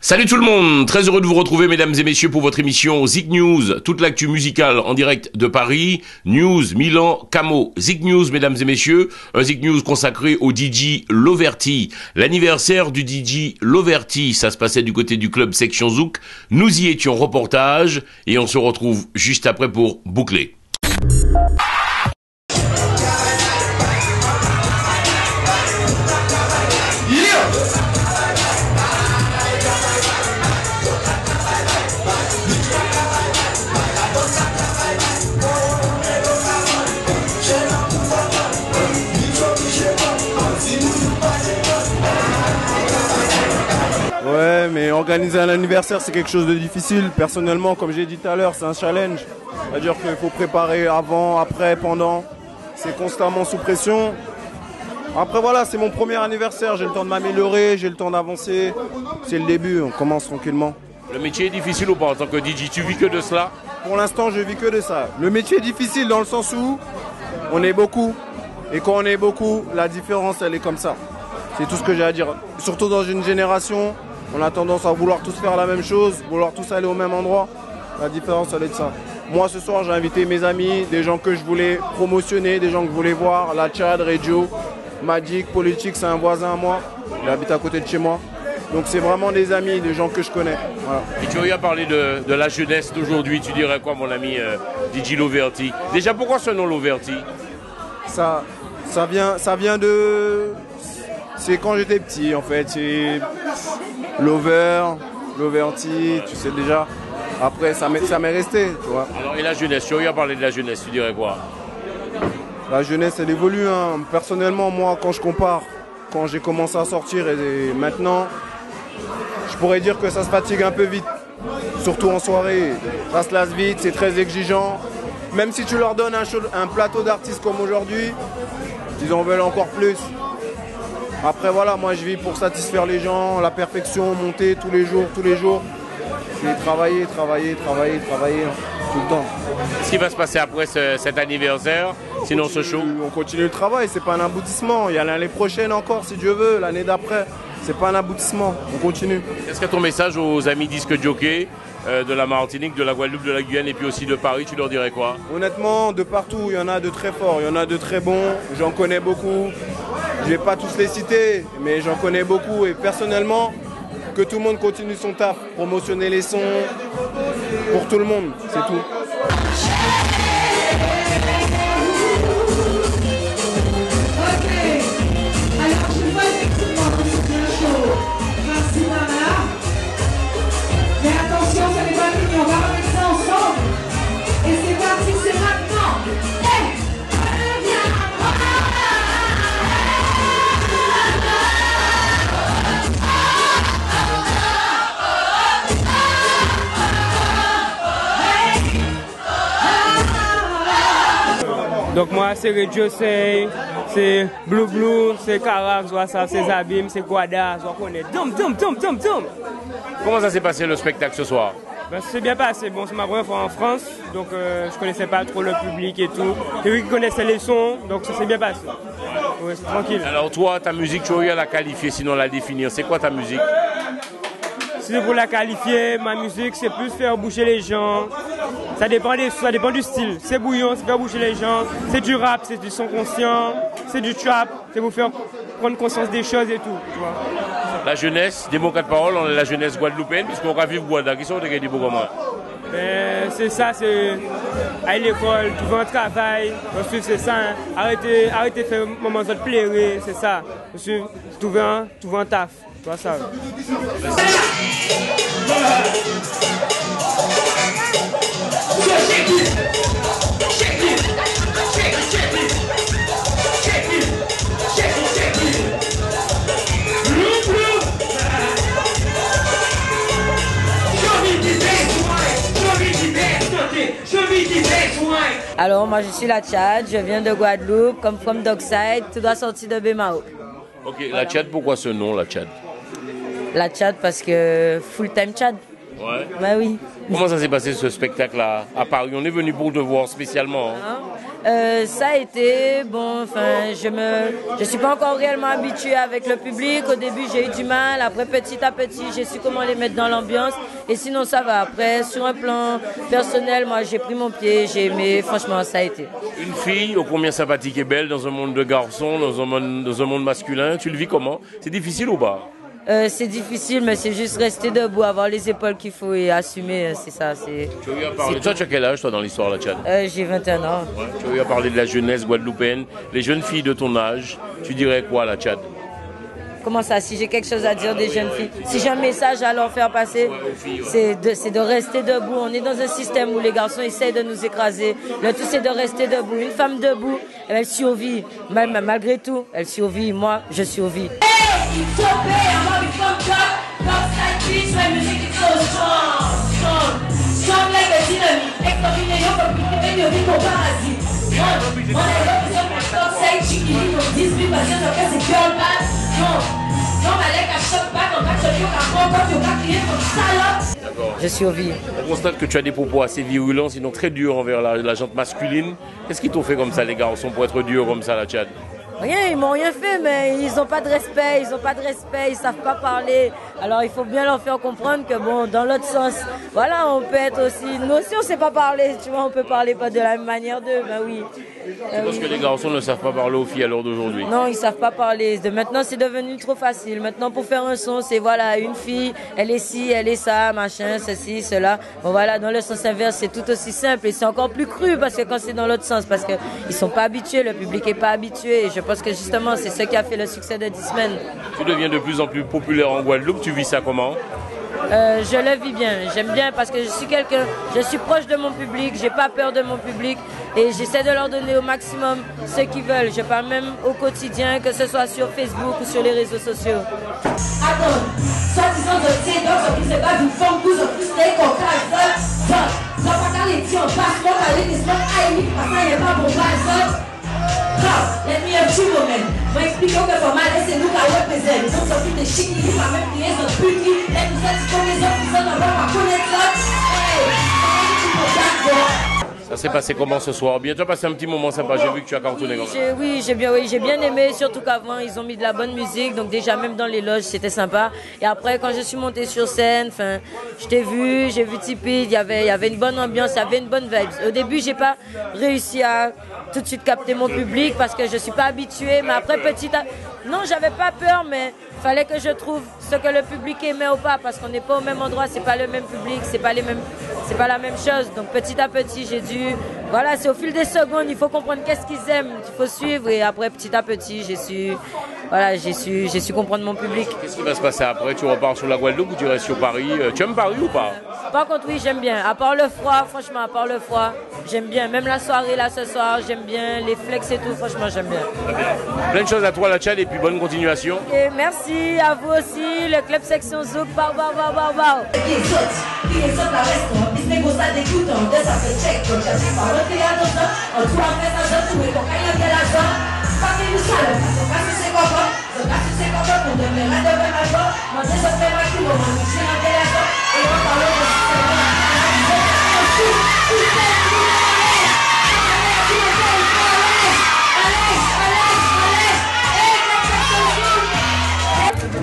Salut tout le monde, très heureux de vous retrouver mesdames et messieurs pour votre émission Zik News, toute l'actu musicale en direct de Paris, News, Milan, Camo, Zik News mesdames et messieurs, un Zik News consacré au DJ Loverty, l'anniversaire du DJ Loverty, ça se passait du côté du club Section Zouk, nous y étions reportage et on se retrouve juste après pour boucler. Ouais, mais organiser un anniversaire, c'est quelque chose de difficile. Personnellement, comme j'ai dit tout à l'heure, c'est un challenge. C'est-à-dire qu'il faut préparer avant, après, pendant. C'est constamment sous pression. Après, voilà, c'est mon premier anniversaire. J'ai le temps de m'améliorer, j'ai le temps d'avancer. C'est le début, on commence tranquillement. Le métier est difficile ou pas en tant que DJ? Tu vis que de cela? Pour l'instant, je vis que de ça. Le métier est difficile dans le sens où on est beaucoup. Et quand on est beaucoup, la différence, elle est comme ça. C'est tout ce que j'ai à dire. Surtout dans une génération, on a tendance à vouloir tous faire la même chose, vouloir tous aller au même endroit. La différence, elle est de ça. Moi, ce soir, j'ai invité mes amis, des gens que je voulais promotionner, des gens que je voulais voir. La Tchad, Reggio, Magic, Politique, c'est un voisin à moi. Il habite à côté de chez moi. Donc, c'est vraiment des amis, des gens que je connais. Voilà. Et tu aurais parlé de la jeunesse d'aujourd'hui, tu dirais quoi, mon ami DJ Loverty? Déjà, pourquoi ce nom Loverty? Ça vient de... C'est quand j'étais petit, en fait. C'est Loverty, tu sais déjà. Après, ça m'est resté, tu vois. Alors, et la jeunesse, tu aurais parlé de la jeunesse, tu dirais quoi? La jeunesse, elle évolue. Hein. Personnellement, moi, quand je compare, quand j'ai commencé à sortir et maintenant, je pourrais dire que ça se fatigue un peu vite. Surtout en soirée. Ça se lasse vite, c'est très exigeant. Même si tu leur donnes un plateau d'artistes comme aujourd'hui, ils en veulent encore plus. Après voilà, moi je vis pour satisfaire les gens, la perfection, monter tous les jours. C'est travailler, hein, tout le temps. Qu'est-ce qui va se passer après cet anniversaire, sinon ce show? On continue le travail, c'est pas un aboutissement. Il y a l'année prochaine encore, si Dieu veut, l'année d'après. C'est pas un aboutissement, on continue. Est-ce que ton message aux amis disques jockey de la Martinique, de la Guadeloupe, de la Guyane et puis aussi de Paris, tu leur dirais quoi? Honnêtement, de partout, il y en a de très forts, il y en a de très bons, j'en connais beaucoup. Je vais pas tous les citer, mais j'en connais beaucoup et personnellement, que tout le monde continue son taf, promotionner les sons pour tout le monde, c'est tout. Donc moi c'est Reggio, c'est Blue, c'est Carax, c'est Zabim, c'est Guada, on connaît. Dum. Comment ça s'est passé le spectacle ce soir? Ben, c'est bien passé, bon c'est ma première fois en France, donc je connaissais pas trop le public et tout. J'ai vu qu'ils connaissaient les sons, donc ça s'est bien passé. Ouais, c'est tranquille. Alors toi, ta musique, tu aurais à la qualifier, sinon la définir. C'est quoi ta musique? Si c'est pour la qualifier, ma musique c'est plus faire bouger les gens. Ça dépend du style. C'est bouillon, c'est faire bouger les gens. C'est du rap, c'est du son conscient. C'est du trap, c'est vous faire prendre conscience des choses et tout. Tu vois. La jeunesse, des mots quatre paroles, on est la jeunesse guadeloupéenne, puisqu'on va vivre Guada. Qui sont des beaux comme moi? Ben, c'est ça, c'est aller à l'école, trouver un travail. Ensuite, c'est ça. Hein. Arrêtez de faire un moment de pleurer, c'est ça. Ensuite, trouver un taf. Tu vois ça. Alors moi je suis la Tchad, je viens de Guadeloupe, comme from Dockside, tout doit sortir de Bémao. Ok, la Tchad, pourquoi ce nom, la Tchad? La Tchad parce que full time Tchad. Ouais. Bah oui. Comment ça s'est passé ce spectacle à Paris? On est venu pour te voir spécialement. Hein. Ça a été, bon, enfin, je suis pas encore réellement habituée avec le public. Au début, j'ai eu du mal. Après, petit à petit, j'ai su comment les mettre dans l'ambiance. Et sinon, ça va. Après, sur un plan personnel, moi, j'ai pris mon pied, j'ai aimé. Franchement, ça a été. Une fille, ô combien sympathique et belle, dans un monde de garçons, dans un monde masculin. Tu le vis comment? C'est difficile ou pas? C'est difficile, mais c'est juste rester debout, avoir les épaules qu'il faut et assumer, c'est ça. Tu as eu à parler. Toi, tu as quel âge, toi, dans l'histoire, la Tchad? J'ai 21 ans. Ouais. Tu as eu à parler de la jeunesse guadeloupéenne. Les jeunes filles de ton âge, tu dirais quoi, la Tchad? Comment ça? Si j'ai quelque chose à dire des jeunes filles, si j'ai un message à leur faire passer, c'est de rester debout. On est dans un système où les garçons essayent de nous écraser. Le tout, c'est de rester debout. Une femme debout, elle survit. Malgré tout, elle survit. Moi, je survis. Je survis. On constate que tu as des propos assez virulents, sinon très durs envers la gente masculine. Qu'est-ce qu'ils t'ont fait comme ça, les garçons, pour être durs comme ça, la Tchad? Rien, ils m'ont rien fait, mais ils n'ont pas de respect, ils savent pas parler. Alors il faut bien leur faire comprendre que bon, dans l'autre sens, voilà, on peut être aussi, nous aussi on sait pas parler, tu vois, on peut parler pas de la même manière d'eux, ben oui. Tu penses que les garçons ne savent pas parler aux filles à l'heure d'aujourd'hui? Non, ils savent pas parler. Maintenant c'est devenu trop facile. Maintenant pour faire un son, c'est voilà, une fille, elle est ci, elle est ça, machin, ceci, cela. Bon voilà, dans le sens inverse, c'est tout aussi simple et c'est encore plus cru parce que quand c'est dans l'autre sens, parce que ils sont pas habitués, le public est pas habitué. Et je pense que justement, c'est ce qui a fait le succès de 10 semaines. Tu deviens de plus en plus populaire en Guadeloupe, tu vis ça comment? Je le vis bien, j'aime bien parce que je suis proche de mon public, j'ai pas peur de mon public et j'essaie de leur donner au maximum ce qu'ils veulent. Je parle même au quotidien, que ce soit sur Facebook ou sur les réseaux sociaux. Attends, soi-disant de ces donc qui se bat du fond, vous en plus les cocains, ça va pas les tiens, passe moi aller des spots aïe, parce qu'il n'y a pas bon pas let me have two women. Moi expliquer que format c'est nous qui représente. Ils ont sorti des chics, ils vont même crier sur pute. Et nous sommes comme les autres, ils ont pas connaître ça. Ça s'est passé comment ce soir? Bien, tu as passé un petit moment sympa, j'ai vu que tu as cartonné comme ça. Oui, j'ai bien aimé, surtout qu'avant ils ont mis de la bonne musique, donc déjà même dans les loges c'était sympa. Et après quand je suis montée sur scène, je t'ai vu, j'ai vu Tipeee, il y avait une bonne ambiance, il y avait une bonne vibe. Au début j'ai pas réussi à tout de suite capter mon public parce que je suis pas habituée, mais après non, j'avais pas peur, mais fallait que je trouve ce que le public aimait ou pas, parce qu'on n'est pas au même endroit, c'est pas le même public, c'est pas la même chose. Donc petit à petit, j'ai dû, voilà, c'est au fil des secondes, il faut comprendre qu'est-ce qu'ils aiment, il faut suivre, et après petit à petit, j'ai su comprendre mon public. Qu'est-ce qui va se passer après? Tu repars sur la Guadeloupe ou tu restes sur Paris? Tu aimes Paris ou pas? Par contre, oui, j'aime bien. À part le froid, franchement, j'aime bien. Même la soirée, là, ce soir, j'aime bien. Les flex et tout, franchement, j'aime bien. Très bien. Plein de choses à toi, la Tchad, et puis bonne continuation. Et merci à vous aussi, le club section Zouk. Bao.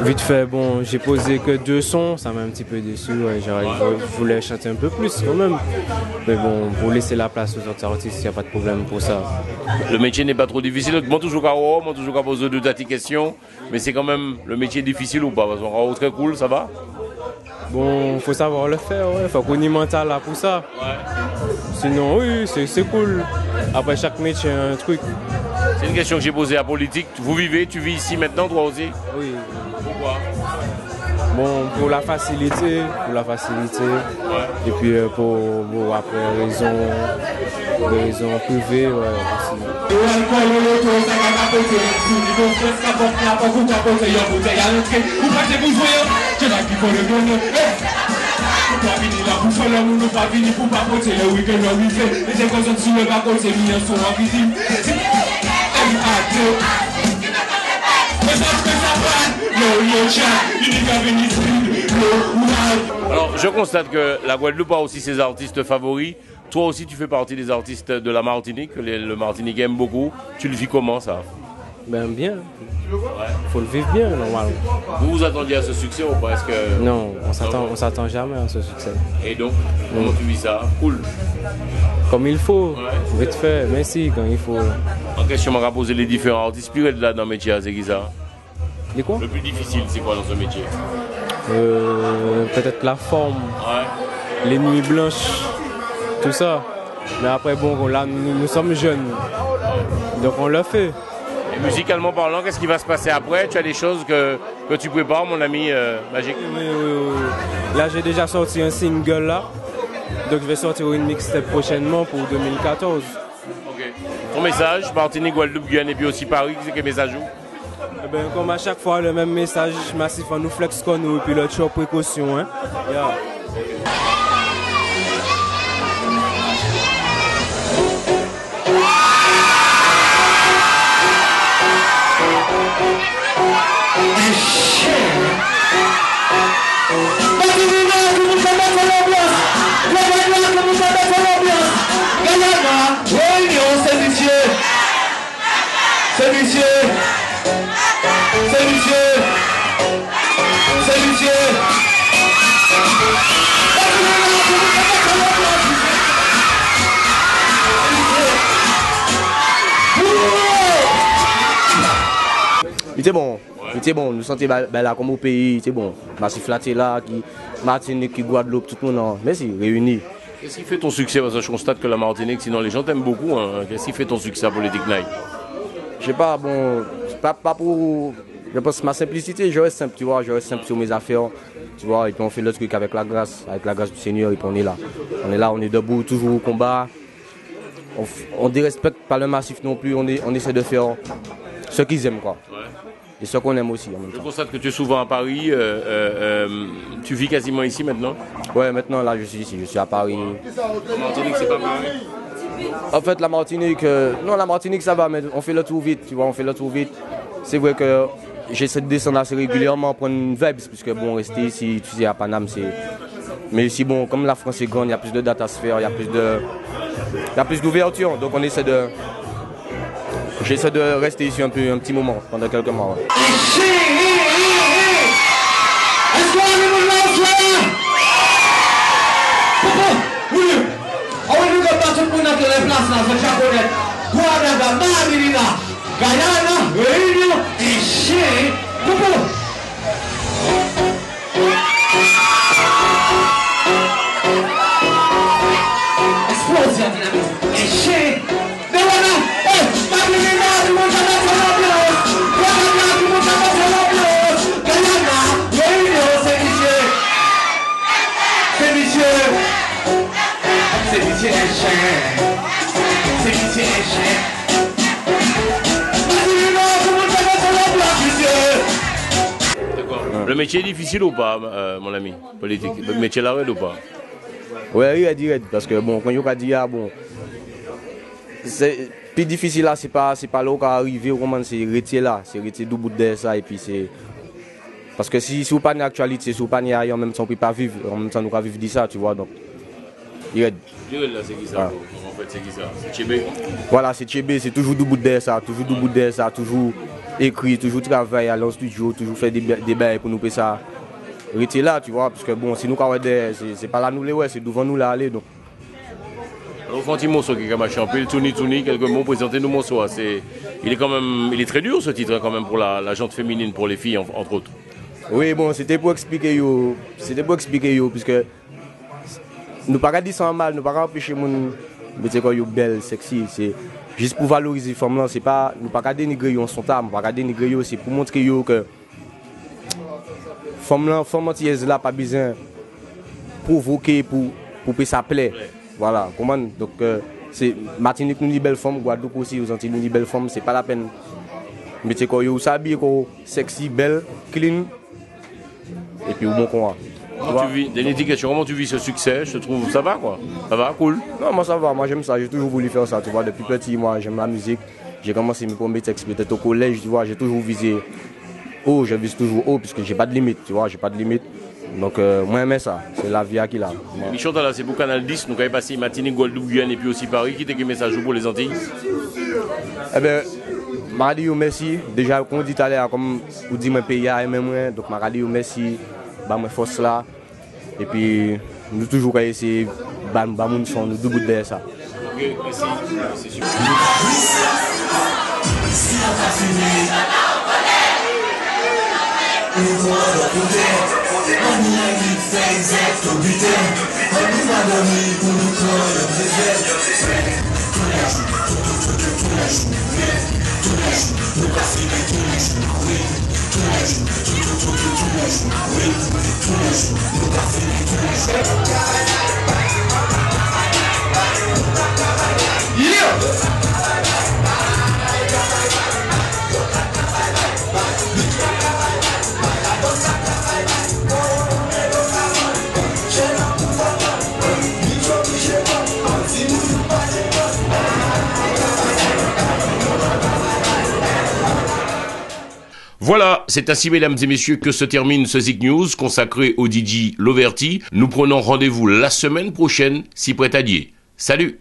Vite fait, bon, j'ai posé que 2 sons, ça m'a un petit peu déçu. Ouais, je voulais chanter un peu plus quand même. Mais bon, pour laisser la place aux autres artistes, il n'y a pas de problème pour ça. Le métier n'est pas trop difficile. Moi, toujours à poser deux petites questions. Mais c'est quand même le métier difficile ou pas? Parce qu'on très cool, ça va? Bon, faut savoir le faire, ouais. Faut qu'on y mental là pour ça. Ouais. Sinon, oui, c'est cool. Après, chaque métier a un truc. C'est une question que j'ai posée à Politique. Tu vis ici maintenant, toi aussi? Oui. Pourquoi? Bon, pour la facilité. Ouais. Et puis pour après raisons privées, ouais, aussi. Alors, je constate que la Guadeloupe a aussi ses artistes favoris. toi aussi, tu fais partie des artistes de la Martinique, que le Martinique aime beaucoup. Tu le vis comment, ça? Ben bien. Faut le vivre bien, normalement. Vous vous attendiez à ce succès ou pas? Est-ce que... Non, on s'attend jamais à ce succès. Et donc, comment tu vis ça? Cool. Comme il faut, vite fait, merci quand il faut. En question, on m'a posé les différents artistes. Puis là dans le métier, c'est qui ça? Les quoi? Le plus difficile, c'est quoi dans ce métier? Peut-être la forme, les nuits blanches, tout ça. Mais après, bon, là, nous sommes jeunes, donc on le fait. Et musicalement parlant, qu'est-ce qui va se passer après? Tu as des choses que tu prépares, mon ami Magique? Oui. Là, j'ai déjà sorti un single là, donc je vais sortir une mixtape prochainement pour 2014. Ok. Ton message, Martinique, Guadeloupe, Guyane et puis aussi Paris, c'est quel message? Eh ben, comme à chaque fois, le même message massif, on nous flex qu'on nous, et puis l'autre chose, précaution. Hein? Yeah. Il était bon, nous sentions là comme au pays, c'est bon. Massif là, qui Martinique, qui Guadeloupe, tout le monde, merci, réunis. Qu'est-ce qui fait ton succès? Parce que je constate que la Martinique, sinon les gens t'aiment beaucoup. Hein. Qu'est-ce qui fait ton succès pour les Night? Je sais pas, bon, pas pour. Je pense ma simplicité, je reste simple, tu vois, je reste simple sur mes affaires, tu vois, et puis on fait le truc avec la grâce du Seigneur, et puis on est là. On est debout, toujours au combat. On ne dérespecte pas le massif non plus, on essaie de faire ce qu'ils aiment, quoi. Ouais. Et ce qu'on aime aussi en même temps. Je constate que tu es souvent à Paris, tu vis quasiment ici maintenant? Ouais, maintenant là je suis ici, je suis à Paris. La Martinique, c'est pas Paris? En fait, la Martinique, la Martinique ça va, mais on fait le tour vite, tu vois, on fait le tour vite. C'est vrai que j'essaie de descendre assez régulièrement, prendre une vibe, puisque bon, rester ici, tu sais, à Paname, c'est... Mais ici, bon, comme la France est grande, il y a plus de dates à se faire, il y a plus d'ouverture, donc j'essaie de rester ici un petit moment, pendant quelques mois. Ouais. Le métier est difficile ou pas, mon ami politique? Le métier là ou pas? Ouais, il est direct, parce que bon, quand il y a dit, bon, c'est plus difficile là, c'est pas là où arriver, c'est retirer là, c'est retirer du bout de ça, et puis c'est... Parce que si vous pas d'actualité, si vous pas en même temps, on ne peut pas vivre, en même temps, nous ne pouvons pas vivre de ça, tu vois, donc... Là, c'est qui ça? Ouais. En fait, c'est qui ça? C'est Tchébé? Voilà, c'est Tchébé, c'est toujours du bout de ça, toujours écrit, toujours travailler à l'en studio, toujours faire des bails pour nous payer ça. Rester là, tu vois, parce que bon, si nous c'est pas là nous les ouais, c'est devant nous là aller donc. Alors, on fait un morceau qui est comme champion, Touni, quelques mots, présentez-nous mon morceau. Il est très dur ce titre quand même pour la gente féminine, pour les filles entre autres. Oui, bon, c'était pour expliquer puisque nous pas dire ça en mal, nous pas empêcher mon mais quoi yo belle, sexy, c'est juste pour valoriser les femmes là, c'est pas nous pas dénigrer yo son temps, pas dénigrer yo, c'est pour montrer yo que femme entière là pas besoin provoquer pour que ça plaît. Voilà, comment donc c'est Martinique nous dit belle femme, Guadeloupe aussi aux Antilles nous dit belle femme, c'est pas la peine. Mais c'est quoi yo s'habille quoi sexy, belle, clean et puis au bon coin. Comment tu vis ce succès? Je te trouve, ça va quoi? Ça va, cool? Non, moi ça va, moi j'aime ça, j'ai toujours voulu faire ça, tu vois, depuis petit, moi j'aime la musique. J'ai commencé mes premiers textes peut-être au collège, tu vois, j'ai toujours visé haut, je vise toujours haut, puisque j'ai pas de limite, tu vois, j'ai pas de limite. Donc moi j'aime ça, c'est la vie qui l'a. Michel là c'est pour Canal 10, nous avons passé Martinique, Guadeloupe, Guyane et puis aussi Paris. Qui t'a quel message pour les Antilles? Eh bien, je dis merci. Déjà, comme on dit tout à l'heure, comme vous dites, mon pays a aimé moi, donc je dis merci, bah moi force là. Et puis nous toujours essayer bah mon son, nous debout de ça. Ok, merci, c'est super. Voilà, c'est ainsi, mesdames et messieurs, que se termine ce Zik News consacré au DJ Loverty. Nous prenons rendez-vous la semaine prochaine, si prêt à Dieu. Salut!